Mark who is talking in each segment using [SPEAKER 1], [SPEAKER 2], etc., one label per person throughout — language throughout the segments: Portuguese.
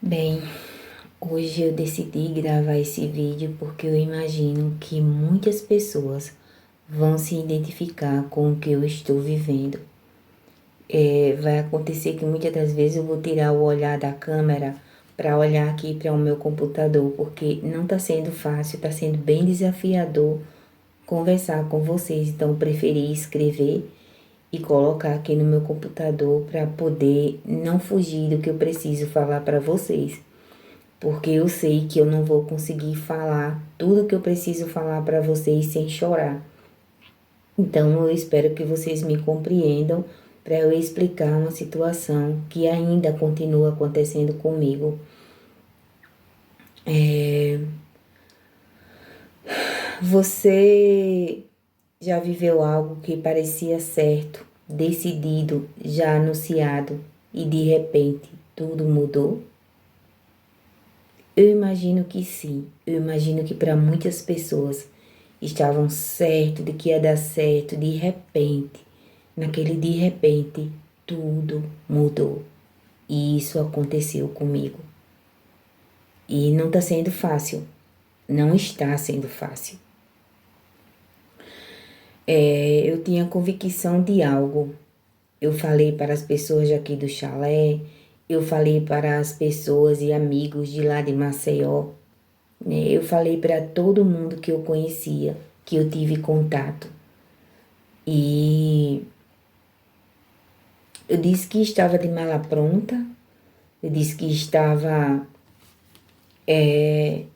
[SPEAKER 1] Bem, hoje eu decidi gravar esse vídeo porque eu imagino que muitas pessoas vão se identificar com o que eu estou vivendo. Vai acontecer que muitas das vezes eu vou tirar o olhar da câmera para olhar aqui para o meu computador, porque não está sendo fácil, está sendo bem desafiador conversar com vocês. Então, eu preferi escrever e colocar aqui no meu computador para poder não fugir do que eu preciso falar para vocês, porque eu sei que eu não vou conseguir falar tudo que eu preciso falar para vocês sem chorar. Então, eu espero que vocês me compreendam para eu explicar uma situação que ainda continua acontecendo comigo. Você já viveu algo que parecia certo, decidido, já anunciado e de repente tudo mudou? Eu imagino que sim. Eu imagino que para muitas pessoas estavam certo de que ia dar certo, de repente, naquele de repente, tudo mudou. E isso aconteceu comigo. E não está sendo fácil. Não está sendo fácil. Eu tinha convicção de algo. Eu falei para as pessoas aqui do chalé, eu falei para as pessoas e amigos de lá de Maceió, né? Eu falei para todo mundo que eu conhecia, que eu tive contato. E eu disse que estava de mala pronta, eu disse que estava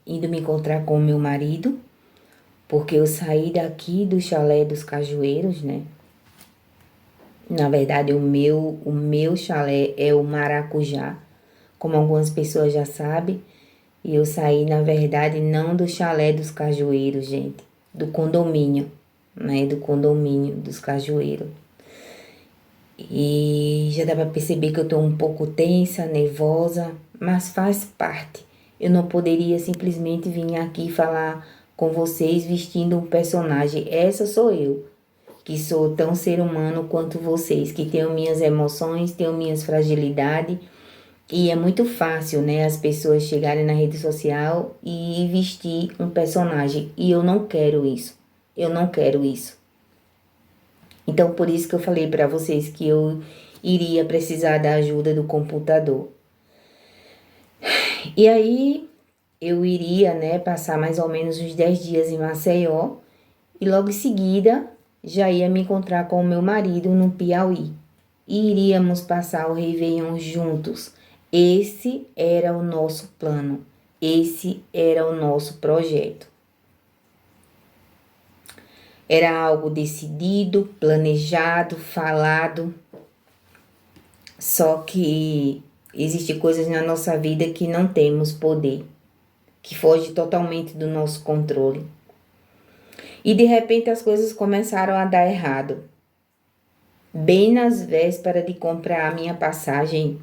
[SPEAKER 1] indo me encontrar com o meu marido, porque eu saí daqui do chalé dos Cajueiros, né? Na verdade, o meu chalé é o Maracujá, como algumas pessoas já sabem. E eu saí, na verdade, não do chalé dos Cajueiros, gente, do condomínio, né? Do condomínio dos Cajueiros. E já dá pra perceber que eu tô um pouco tensa, nervosa, mas faz parte. Eu não poderia simplesmente vir aqui falar com vocês vestindo um personagem. Essa sou eu, que sou tão ser humano quanto vocês, que tenho minhas emoções, tenho minhas fragilidades. E é muito fácil, né, as pessoas chegarem na rede social e vestir um personagem. E eu não quero isso. Eu não quero isso. Então, por isso que eu falei para vocês que eu iria precisar da ajuda do computador. E aí, eu iria, né, passar mais ou menos uns 10 dias em Maceió. E logo em seguida, já ia me encontrar com o meu marido no Piauí. E iríamos passar o Réveillon juntos. Esse era o nosso plano. Esse era o nosso projeto. Era algo decidido, planejado, falado. Só que existem coisas na nossa vida que não temos poder, que foge totalmente do nosso controle. E de repente as coisas começaram a dar errado. Bem nas vésperas de comprar a minha passagem,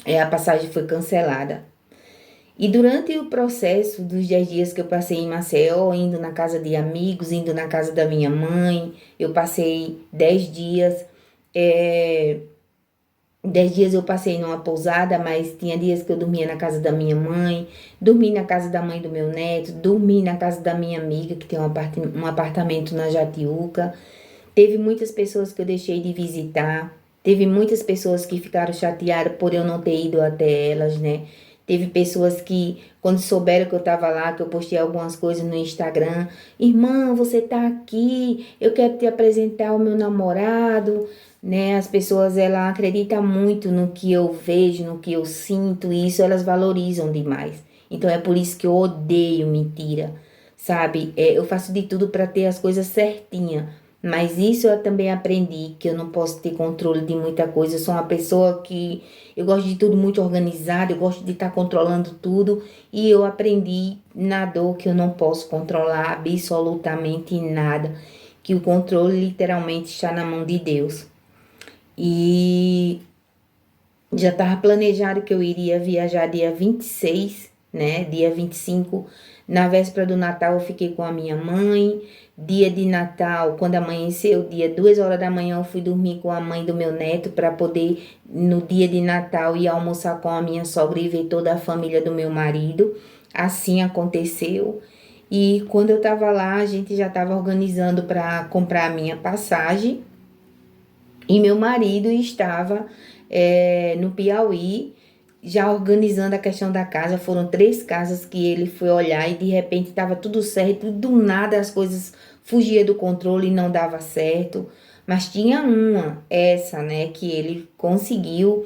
[SPEAKER 1] a passagem foi cancelada. E durante o processo dos 10 dias que eu passei em Maceió, indo na casa de amigos, indo na casa da minha mãe, eu passei 10 dias. 10 dias eu passei numa pousada, mas tinha dias que eu dormia na casa da minha mãe, dormi na casa da mãe do meu neto, dormi na casa da minha amiga, que tem um apartamento na Jatiuca. Teve muitas pessoas que eu deixei de visitar, teve muitas pessoas que ficaram chateadas por eu não ter ido até elas, né? Teve pessoas que, quando souberam que eu tava lá, que eu postei algumas coisas no Instagram, irmã, você tá aqui, eu quero te apresentar o meu namorado, né? As pessoas, ela acreditam muito no que eu vejo, no que eu sinto, e isso elas valorizam demais. Então é por isso que eu odeio mentira, sabe? Eu faço de tudo para ter as coisas certinhas. Mas isso eu também aprendi, que eu não posso ter controle de muita coisa. Eu sou uma pessoa que eu gosto de tudo muito organizado, eu gosto de estar controlando tudo. E eu aprendi na dor que eu não posso controlar absolutamente nada. Que o controle literalmente está na mão de Deus. E já estava planejado que eu iria viajar dia 26. né? Dia 25, na véspera do Natal, eu fiquei com a minha mãe. Dia de Natal, quando amanheceu, dia 2 horas da manhã, eu fui dormir com a mãe do meu neto para poder, no dia de Natal, ir almoçar com a minha sogra e ver toda a família do meu marido. Assim aconteceu. E quando eu tava lá, a gente já tava organizando para comprar a minha passagem. E meu marido estava no Piauí, já organizando a questão da casa. Foram 3 casas que ele foi olhar e de repente estava tudo certo. E do nada as coisas fugiam do controle e não dava certo. Mas tinha uma, essa, né, que ele conseguiu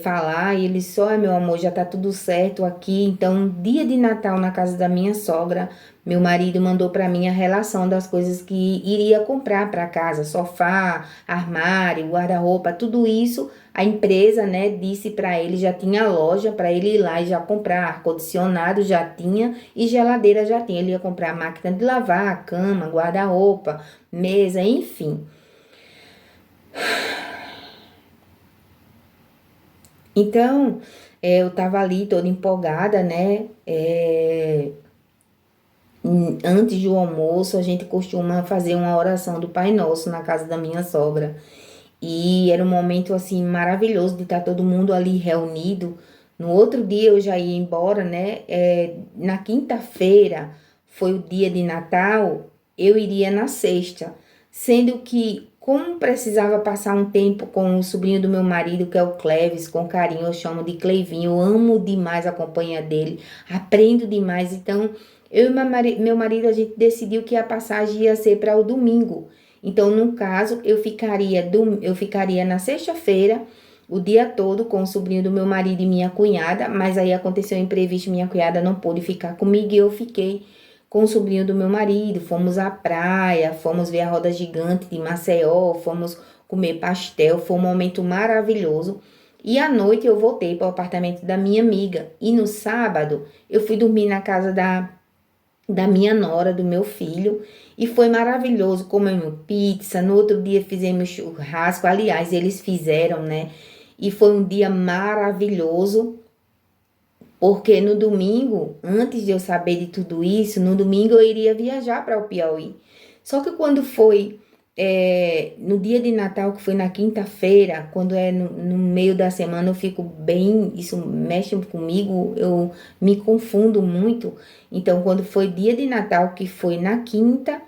[SPEAKER 1] falar. E ele só, meu amor, já tá tudo certo aqui. Então, dia de Natal na casa da minha sogra, meu marido mandou para mim a relação das coisas que iria comprar para casa, sofá, armário, guarda-roupa, tudo isso. A empresa, né, disse para ele, já tinha loja para ele ir lá e já comprar ar-condicionado, já tinha, e geladeira já tinha. Ele ia comprar máquina de lavar, cama, guarda-roupa, mesa, enfim. Então, eu tava ali toda empolgada, né? Antes do almoço, a gente costuma fazer uma oração do Pai Nosso na casa da minha sogra. E era um momento, assim, maravilhoso de estar todo mundo ali reunido. No outro dia eu já ia embora, né? Na quinta-feira foi o dia de Natal, eu iria na sexta. Sendo que, como precisava passar um tempo com o sobrinho do meu marido, que é o Cleves, com carinho, eu chamo de Cleivinho, eu amo demais a companhia dele, aprendo demais. Então, eu e meu marido, a gente decidiu que a passagem ia ser para o domingo. Então, no caso, eu ficaria na sexta-feira, o dia todo, com o sobrinho do meu marido e minha cunhada, mas aí aconteceu um imprevisto, minha cunhada não pôde ficar comigo e eu fiquei com o sobrinho do meu marido. Fomos à praia, fomos ver a roda gigante de Maceió, fomos comer pastel, foi um momento maravilhoso. E à noite eu voltei para o apartamento da minha amiga. E no sábado eu fui dormir na casa da minha nora, do meu filho, e foi maravilhoso. Comemos pizza, no outro dia fizemos churrasco, aliás, eles fizeram, né? E foi um dia maravilhoso, porque no domingo, antes de eu saber de tudo isso, no domingo eu iria viajar para o Piauí. Só que quando foi no dia de Natal, que foi na quinta-feira, quando é no meio da semana, eu fico bem, isso mexe comigo, eu me confundo muito. Então, quando foi dia de Natal, que foi na quinta,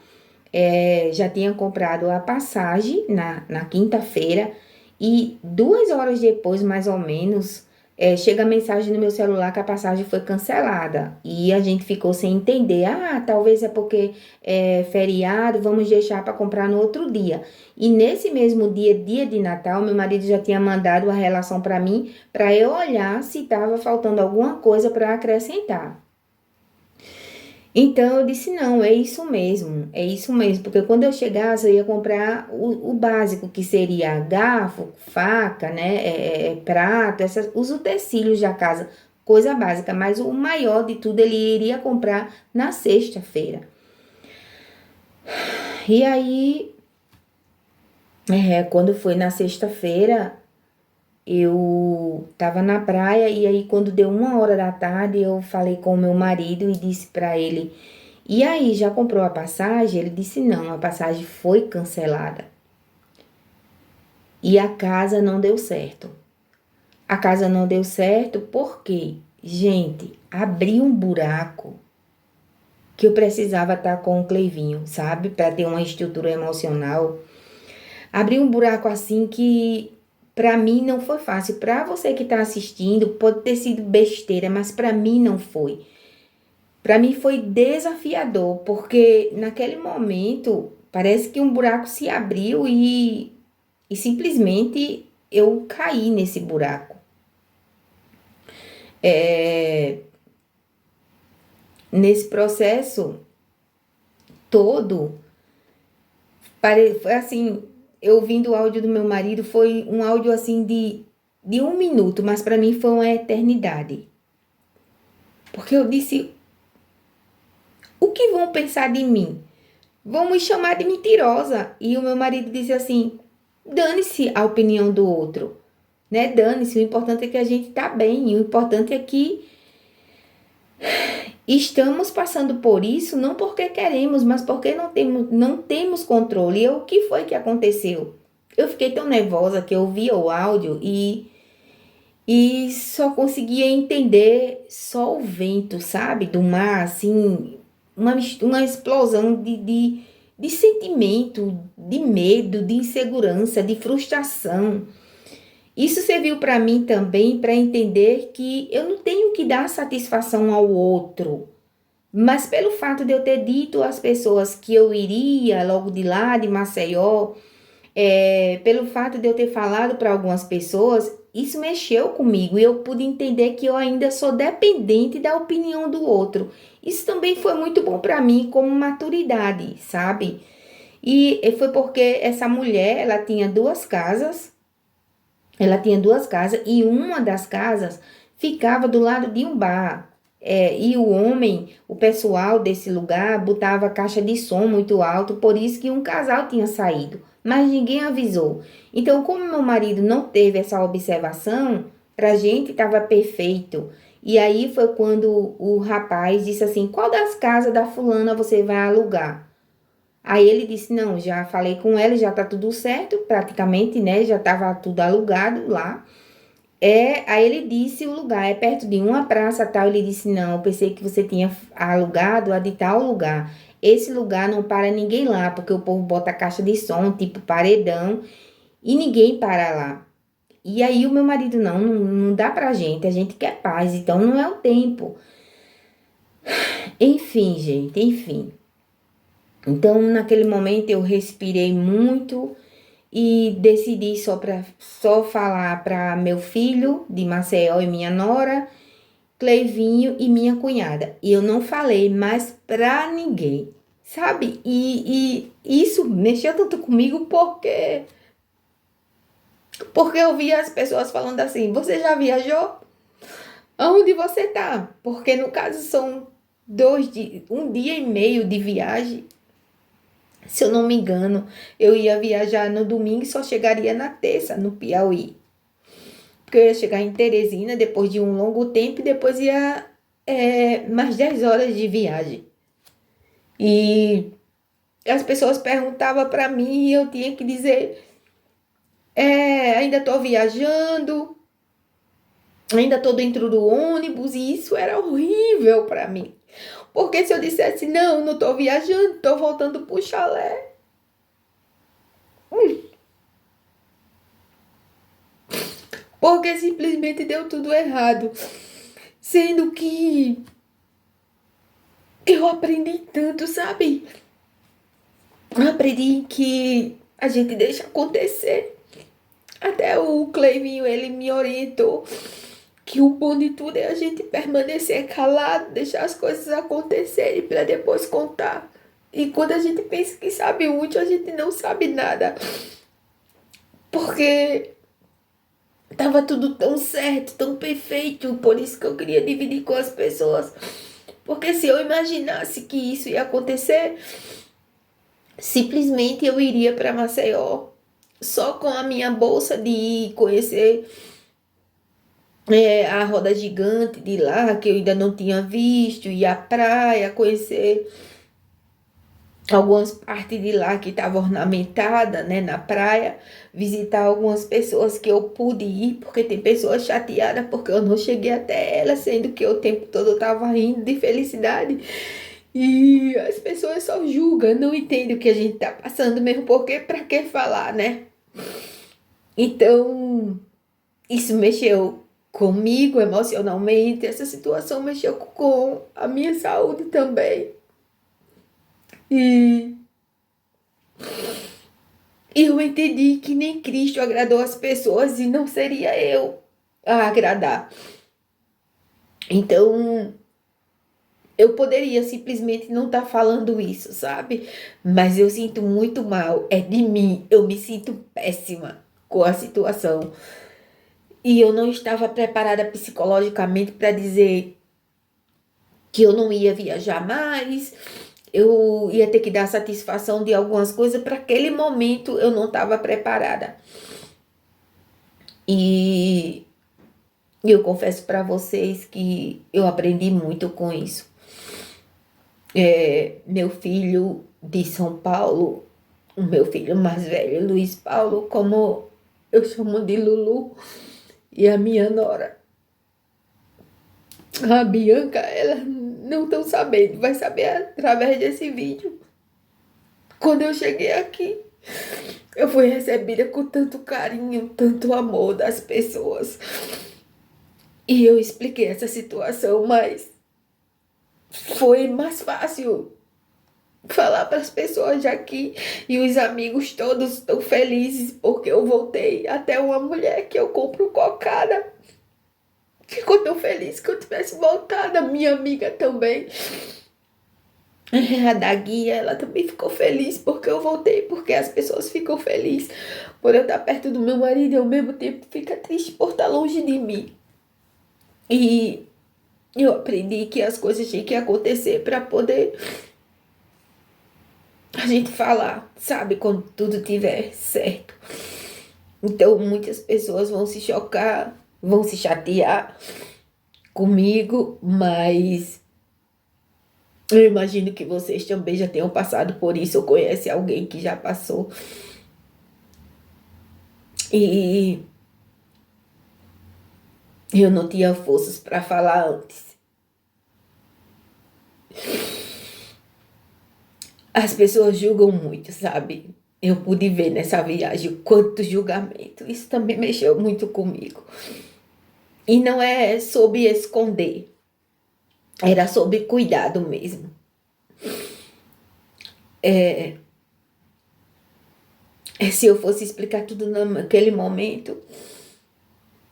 [SPEAKER 1] já tinha comprado a passagem na quinta-feira, e 2 horas depois, mais ou menos, chega a mensagem no meu celular que a passagem foi cancelada. E a gente ficou sem entender. Ah, talvez é porque é feriado, vamos deixar para comprar no outro dia. E nesse mesmo dia, dia de Natal, meu marido já tinha mandado a relação para mim, para eu olhar se estava faltando alguma coisa para acrescentar. Então eu disse, não, é isso mesmo, porque quando eu chegasse eu ia comprar o básico, que seria garfo, faca, né, prato, os utensílios da casa, coisa básica, mas o maior de tudo ele iria comprar na sexta-feira. E aí, quando foi na sexta-feira, eu tava na praia e aí quando deu 1 hora da tarde eu falei com o meu marido e disse pra ele, e aí, já comprou a passagem? Ele disse, não, a passagem foi cancelada. E a casa não deu certo. A casa não deu certo porque, gente, abriu um buraco que eu precisava estar com o Cleivinho, sabe? Para ter uma estrutura emocional. Abriu um buraco assim que para mim não foi fácil. Para você que tá assistindo, pode ter sido besteira, mas para mim não foi. Para mim foi desafiador, porque naquele momento parece que um buraco se abriu e simplesmente eu caí nesse buraco. Nesse processo todo, foi assim, eu ouvindo o áudio do meu marido, foi um áudio assim de 1 minuto, mas para mim foi uma eternidade. Porque eu disse, o que vão pensar de mim? Vão me chamar de mentirosa. E o meu marido disse assim, dane-se a opinião do outro, né? Dane-se, o importante é que a gente tá bem, e o importante é que Estamos passando por isso não porque queremos, mas porque não temos controle. E o que foi que aconteceu? Eu fiquei tão nervosa que eu ouvia o áudio e só conseguia entender só o vento, sabe? Do mar, assim, uma explosão de sentimento, de medo, de insegurança, de frustração. Isso serviu para mim também para entender que eu não tenho que dar satisfação ao outro. Mas pelo fato de eu ter dito às pessoas que eu iria logo de lá, de Maceió, pelo fato de eu ter falado para algumas pessoas, isso mexeu comigo e eu pude entender que eu ainda sou dependente da opinião do outro. Isso também foi muito bom para mim como maturidade, sabe? E foi porque essa mulher, ela tinha duas casas e uma das casas ficava do lado de um bar. E o homem, o pessoal desse lugar, botava caixa de som muito alto, por isso que um casal tinha saído, mas ninguém avisou. Então, como meu marido não teve essa observação, pra gente estava perfeito. E aí foi quando o rapaz disse assim: qual das casas da fulana você vai alugar? Aí ele disse: não, já falei com ela, já tá tudo certo, praticamente, né? Já tava tudo alugado lá. Aí ele disse o lugar, é perto de uma praça tal. Ele disse: não, eu pensei que você tinha alugado a de tal lugar. Esse lugar não para ninguém lá, porque o povo bota caixa de som, tipo paredão, e ninguém para lá. E aí o meu marido: não dá pra gente, a gente quer paz, então não é o tempo. Enfim, gente, enfim. Então, naquele momento eu respirei muito e decidi só falar para meu filho de Maceió e minha nora, Cleivinho e minha cunhada. E eu não falei mais para ninguém, sabe? E isso mexeu tanto comigo porque eu via as pessoas falando assim: você já viajou? Aonde você tá? Porque no caso são 2 dias, 1 dia e meio de viagem. Se eu não me engano, eu ia viajar no domingo e só chegaria na terça, no Piauí. Porque eu ia chegar em Teresina depois de um longo tempo e depois ia mais 10 horas de viagem. E as pessoas perguntavam para mim e eu tinha que dizer: ainda estou viajando, ainda estou dentro do ônibus, e isso era horrível para mim. Porque se eu dissesse: não estou viajando, estou voltando pro chalé. Porque simplesmente deu tudo errado. Sendo que eu aprendi tanto, sabe? Eu aprendi que a gente deixa acontecer. Até o Cleivinho, ele me orientou que o bom de tudo é a gente permanecer calado, deixar as coisas acontecerem para depois contar. E quando a gente pensa que sabe muito, a gente não sabe nada. Porque tava tudo tão certo, tão perfeito, por isso que eu queria dividir com as pessoas. Porque se eu imaginasse que isso ia acontecer, simplesmente eu iria para Maceió só com a minha bolsa de ir conhecer a roda gigante de lá, que eu ainda não tinha visto, ir à praia, conhecer algumas partes de lá que estava ornamentada, né, na praia, visitar algumas pessoas que eu pude ir, porque tem pessoas chateadas porque eu não cheguei até elas, sendo que o tempo todo eu estava rindo de felicidade. E as pessoas só julgam, não entendem o que a gente tá passando mesmo, porque pra que falar, né? Então, isso mexeu comigo emocionalmente, essa situação mexeu com a minha saúde também. E eu entendi que nem Cristo agradou as pessoas e não seria eu a agradar. Então, eu poderia simplesmente não estar falando isso, sabe? Mas eu sinto muito mal, é de mim, eu me sinto péssima com a situação. E eu não estava preparada psicologicamente para dizer que eu não ia viajar mais, eu ia ter que dar satisfação de algumas coisas. Para aquele momento eu não estava preparada. E E eu confesso para vocês que eu aprendi muito com isso. Meu filho de São Paulo, o meu filho mais velho, Luiz Paulo, como eu chamo de Lulu, e a minha nora, a Bianca, elas não estão sabendo, vai saber através desse vídeo. Quando eu cheguei aqui, eu fui recebida com tanto carinho, tanto amor das pessoas. E eu expliquei essa situação, mas foi mais fácil falar para as pessoas aqui. E os amigos todos estão felizes porque eu voltei. Até uma mulher que eu compro cocada ficou tão feliz que eu tivesse voltado. A minha amiga também, a da guia, ela também ficou feliz porque eu voltei. Porque as pessoas ficam felizes por eu estar perto do meu marido e ao mesmo tempo fica triste por estar longe de mim. E eu aprendi que as coisas têm que acontecer para poder a gente falar, sabe? Quando tudo tiver certo. Então, muitas pessoas vão se chocar, vão se chatear comigo, mas eu imagino que vocês também já tenham passado por isso ou conhecem alguém que já passou. E eu não tinha forças para falar antes. As pessoas julgam muito, sabe? Eu pude ver nessa viagem quanto julgamento. Isso também mexeu muito comigo. E não é sobre esconder, era sobre cuidado mesmo. Se eu fosse explicar tudo naquele momento,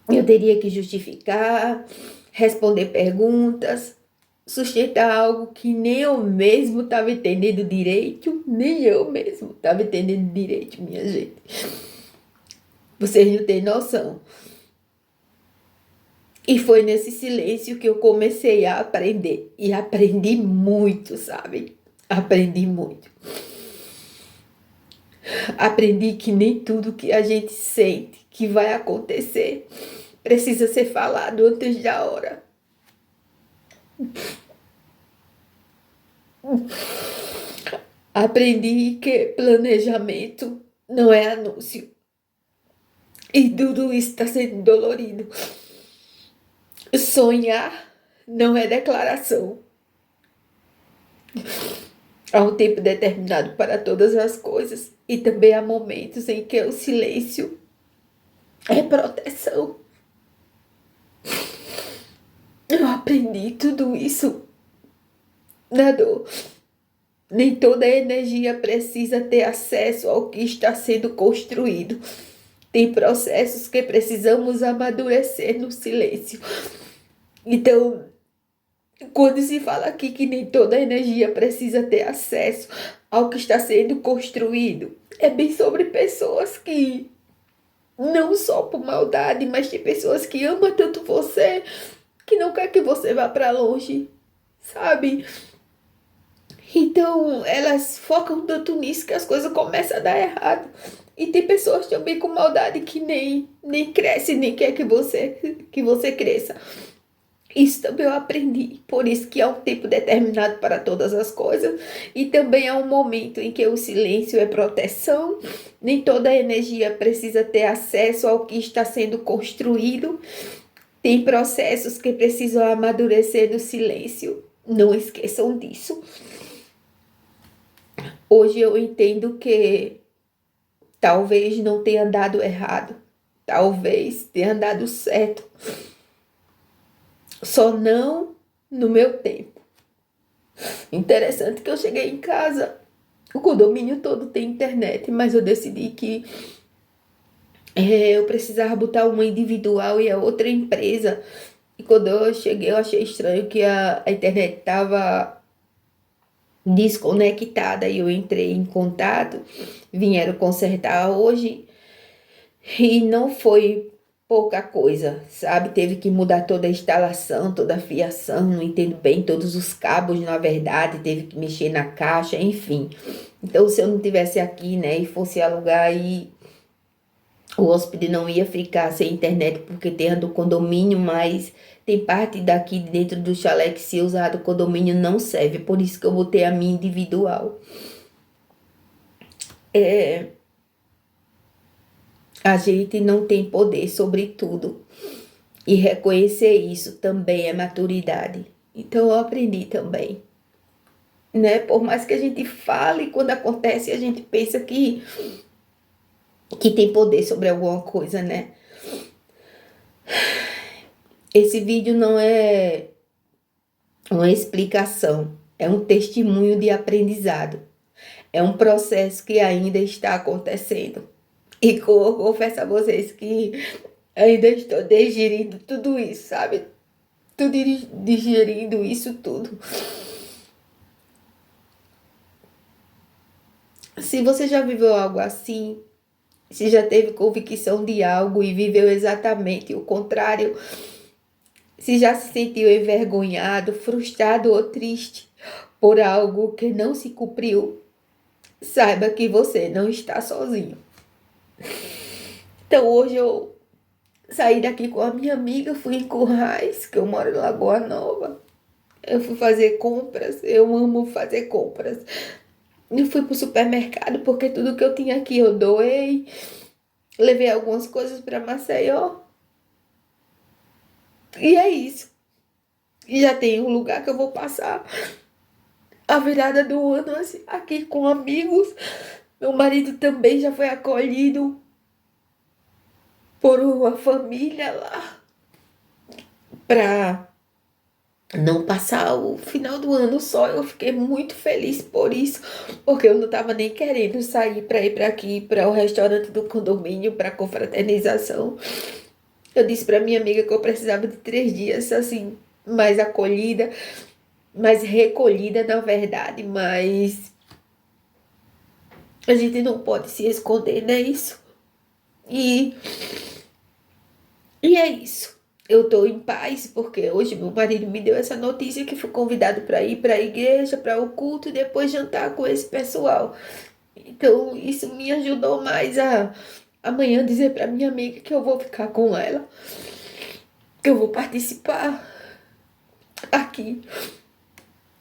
[SPEAKER 1] eu teria que justificar, responder perguntas, sustentar algo que nem eu mesmo estava entendendo direito, nem eu mesmo estava entendendo direito, minha gente. Vocês não têm noção. E foi nesse silêncio que eu comecei a aprender. E aprendi muito, sabe? Aprendi muito. Aprendi que nem tudo que a gente sente que vai acontecer precisa ser falado antes da hora. Aprendi que planejamento não é anúncio. E tudo isso está sendo dolorido. Sonhar não é declaração. Há um tempo determinado para todas as coisas. E também há momentos em que o silêncio é proteção. Eu aprendi tudo isso na dor. Nem toda energia precisa ter acesso ao que está sendo construído. Tem processos que precisamos amadurecer no silêncio. Então, quando se fala aqui que nem toda energia precisa ter acesso ao que está sendo construído, é bem sobre pessoas que, não só por maldade, mas tem pessoas que amam tanto você, que não quer que você vá para longe, sabe? Então, elas focam tanto nisso que as coisas começam a dar errado. E tem pessoas também com maldade que nem cresce, nem quer que você cresça. Isso também eu aprendi. Por isso que há um tempo determinado para todas as coisas. E também há um momento em que o silêncio é proteção. Nem toda energia precisa ter acesso ao que está sendo construído. Tem processos que precisam amadurecer no silêncio. Não esqueçam disso. Hoje eu entendo que talvez não tenha dado errado. Talvez tenha dado certo. Só não no meu tempo. Interessante que eu cheguei em casa, o condomínio todo tem internet, mas eu decidi que eu precisava botar uma individual e a outra empresa. E quando eu cheguei, eu achei estranho que a internet estava desconectada e eu entrei em contato, vieram consertar hoje e não foi pouca coisa, sabe? Teve que mudar toda a instalação, toda a fiação, não entendo bem, todos os cabos, na verdade, teve que mexer na caixa, enfim. Então, se eu não tivesse aqui, né, e fosse alugar aí o hóspede não ia ficar sem internet porque tem a do condomínio, mas tem parte daqui dentro do chalé que se usar do condomínio não serve, por isso que eu botei a minha individual. A gente não tem poder sobre tudo e reconhecer isso também é maturidade. Então eu aprendi também, né? Por mais que a gente fale, quando acontece a gente pensa que tem poder sobre alguma coisa, né? Esse vídeo não é uma explicação, é um testemunho de aprendizado. É um processo que ainda está acontecendo. E confesso a vocês que ainda estou digerindo tudo isso, sabe? Tô digerindo isso tudo. Se você já viveu algo assim, se já teve convicção de algo e viveu exatamente o contrário, se já se sentiu envergonhado, frustrado ou triste por algo que não se cumpriu, saiba que você não está sozinho. Então hoje eu saí daqui com a minha amiga, fui em Currais, que eu moro em Lagoa Nova. Eu fui fazer compras, eu amo fazer compras. Eu fui pro supermercado porque tudo que eu tinha aqui eu doei. Levei algumas coisas para Maceió. E é isso. E já tem um lugar que eu vou passar a virada do ano assim, aqui com amigos. Meu marido também já foi acolhido por uma família lá para não passar o final do ano só. Eu fiquei muito feliz por isso, porque eu não tava nem querendo sair para ir para aqui, para o restaurante do condomínio, para confraternização. Eu disse para minha amiga que eu precisava de 3 dias assim, mais acolhida, mais recolhida na verdade, mas a gente não pode se esconder, não é isso? E, e é isso. Eu tô em paz porque hoje meu marido me deu essa notícia que fui convidado para ir para a igreja, para o culto e depois jantar com esse pessoal. Então isso me ajudou mais a amanhã dizer para minha amiga que eu vou ficar com ela, que eu vou participar aqui.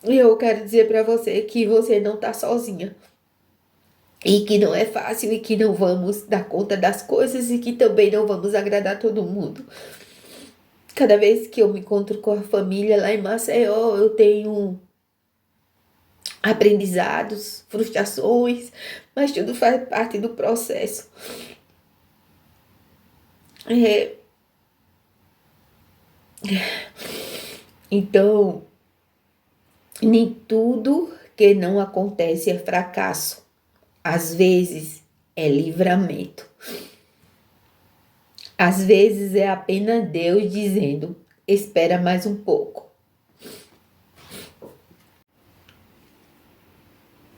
[SPEAKER 1] E eu quero dizer para você que você não tá sozinha. E que não é fácil e que não vamos dar conta das coisas e que também não vamos agradar todo mundo. Cada vez que eu me encontro com a família lá em Maceió, eu tenho aprendizados, frustrações, mas tudo faz parte do processo. É, então, nem tudo que não acontece é fracasso. Às vezes é livramento. Às vezes é apenas Deus dizendo: espera mais um pouco.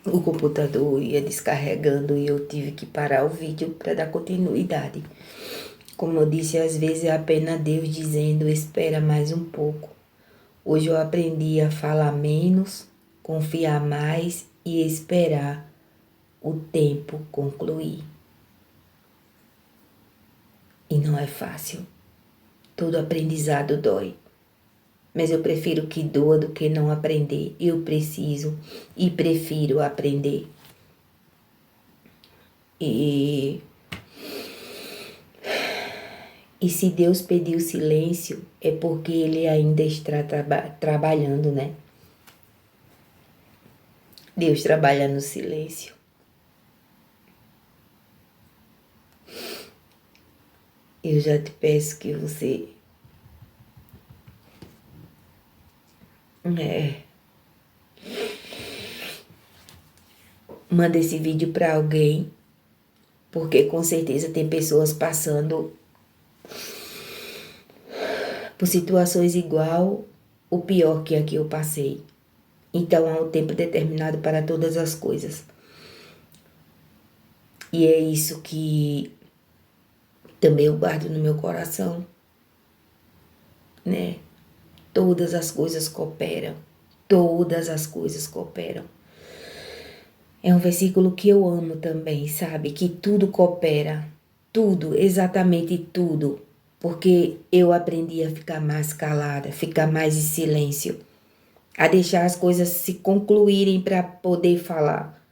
[SPEAKER 1] O computador ia descarregando e eu tive que parar o vídeo para dar continuidade. Como eu disse, às vezes é apenas Deus dizendo: espera mais um pouco. Hoje eu aprendi a falar menos, confiar mais e esperar o tempo concluir. E não é fácil. Todo aprendizado dói. Mas eu prefiro que doa do que não aprender. Eu preciso e prefiro aprender. E se Deus pediu silêncio, é porque Ele ainda está trabalhando, né? Deus trabalha no silêncio. Eu já te peço que você manda esse vídeo para alguém, porque com certeza tem pessoas passando por situações igual ou pior que a que eu passei. Então há um tempo determinado para todas as coisas. E é isso que também eu guardo no meu coração, né? Todas as coisas cooperam. Todas as coisas cooperam. É um versículo que eu amo também, sabe? Que tudo coopera tudo, exatamente tudo, porque eu aprendi a ficar mais calada, ficar mais em silêncio, a deixar as coisas se concluírem para poder falar.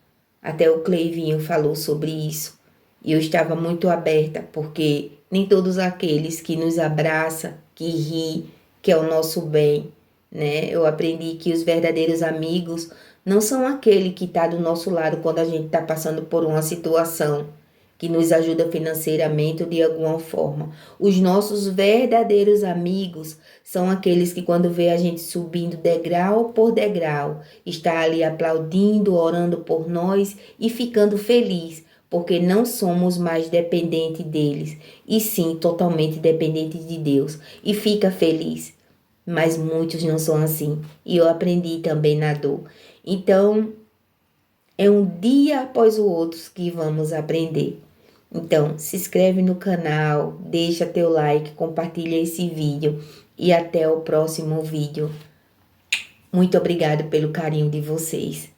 [SPEAKER 1] Até o Cleivinho falou sobre isso. E eu estava muito aberta, porque nem todos aqueles que nos abraçam, que ri, que é o nosso bem, né? Eu aprendi que os verdadeiros amigos não são aquele que está do nosso lado quando a gente está passando por uma situação que nos ajuda financeiramente ou de alguma forma. Os nossos verdadeiros amigos são aqueles que quando vê a gente subindo degrau por degrau, está ali aplaudindo, orando por nós e ficando feliz, porque não somos mais dependentes deles, e sim totalmente dependentes de Deus, e fica feliz. Mas muitos não são assim, e eu aprendi também na dor. Então, é um dia após o outro que vamos aprender. Então, se inscreve no canal, deixa teu like, compartilha esse vídeo e até o próximo vídeo. Muito obrigada pelo carinho de vocês.